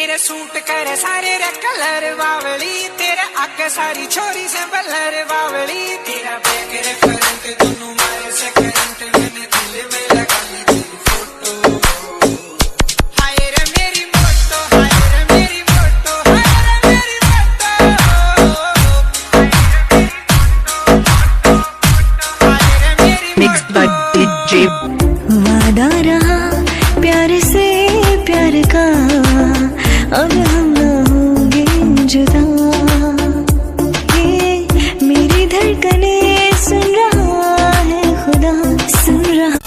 मेरे सूट करे सारे रे कलर बावली, तेरे आके सारी छोरी से बलर बावली, तेरा बैक रे करंट दोनों मारे से करंट, मैंने दिल में लगा ली तेरी फोटो। हाय रे मेरी मोटो, हाय रे मेरी मोटो, हाय रे मेरी मोटो, हाय रे मेरी मोटो। Mixed by DJ। वादा रहा प्यार से प्यार का, अब हम न होंगे जुदा। ये मेरी धड़कने सुन रहा है खुदा, सुन रहा।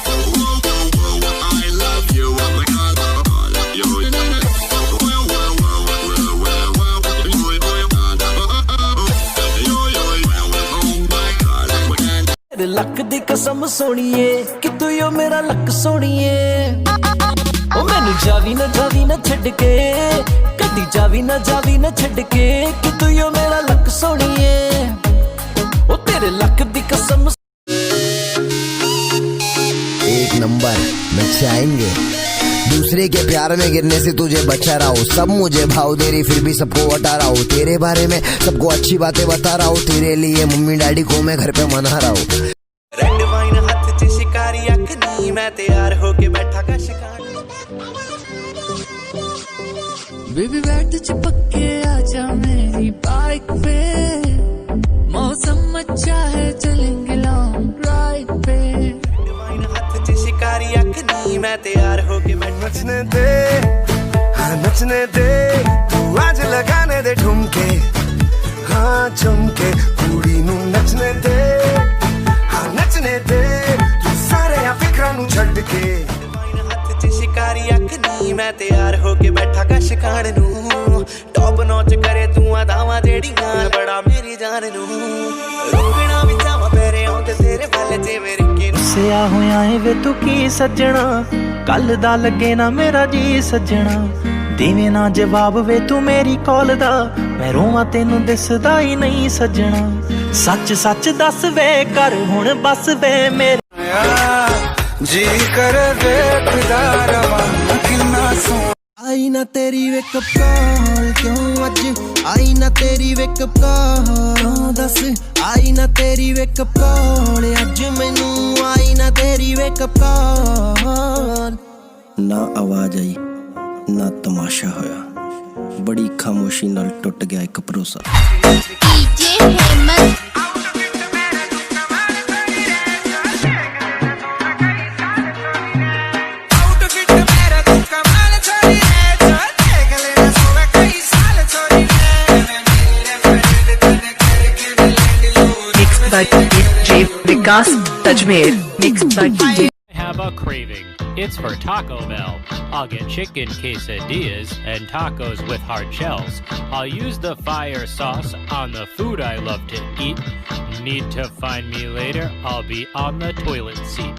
लक दी कसम सोनिए कि तू यो मेरा लक सोनिए, ओ मैनू जावी ना छड़ के, कदी जावी ना छड़ के, कि तू यो मेरा लक सोनिए, ओ तेरे लक दी कसम। एक नंबर नचाएंगे, दूसरे के प्यार में गिरने से तुझे बचा रहा हूँ, सब मुझे भाव दे रही फिर भी सबको हटा रहा हूँ, तेरे बारे में सबको अच्छी बातें बता रहा हूँ, तेरे लिए मम्मी डैडी को मैं घर पे मना रहा हूँ। रेड वाइन हाथ च शिकारी अख नी, मैं तैयार होके बैठा का शिकार। बेबी बैठ चिपक के आजा मेरी बाइक पे, मौसम अच्छा है चलेंगे लॉन्ग ड्राइव पे। रेड वाइन हाथ च शिकारी अख नी, मैं तैयार होके बैठा। नचने दे हाँ नचने दे, तू आज लगाने दे ठुमके, हाँ झुमके, कुड़ी नू नचने दे, हाँ नचने दे, तू सारे फिक्रां नू छड्ड के। वाइन हाथ च शिकारी अख नी, मैं तैयार होके बैठा का शिकार नू, टॉप नॉच करे तू अदावां जेड़ियां, बड़ा मेरी जान नू रुकना भी चावा पैरे आउंदे तेरे वाले चे मेरे के। सिया होया है वे तू की सज्जना, कल दा लगे ना मेरा जी सज्जना, देवे ना जवाब वे तू मेरी कॉल दा, मैं रोवां तेनू दिसदा ही नहीं सज्जना, सच सच दस वे कर हुण बस वे मेरे। जी कर देखदा रवा किन्ना सोहना। आई ना तेरी वेकअप कॉल क्यों अज, आई ना तेरी वेकअप कॉल दस, आई ना तेरी वेकअप कॉल अज मैनू, आई ना तेरी वेकअप कॉल। ना आवाज आई ना तमाशा होया, बड़ी खामोशी नाल टुट गया एक भरोसा। Mixed by DJ Vikas Tajmer। Mixed by DJ। Have a craving. It's for Taco Bell. I'll get chicken quesadillas and tacos with hard shells. I'll use the fire sauce on the food I love to eat. Need to find me later? I'll be on the toilet seat.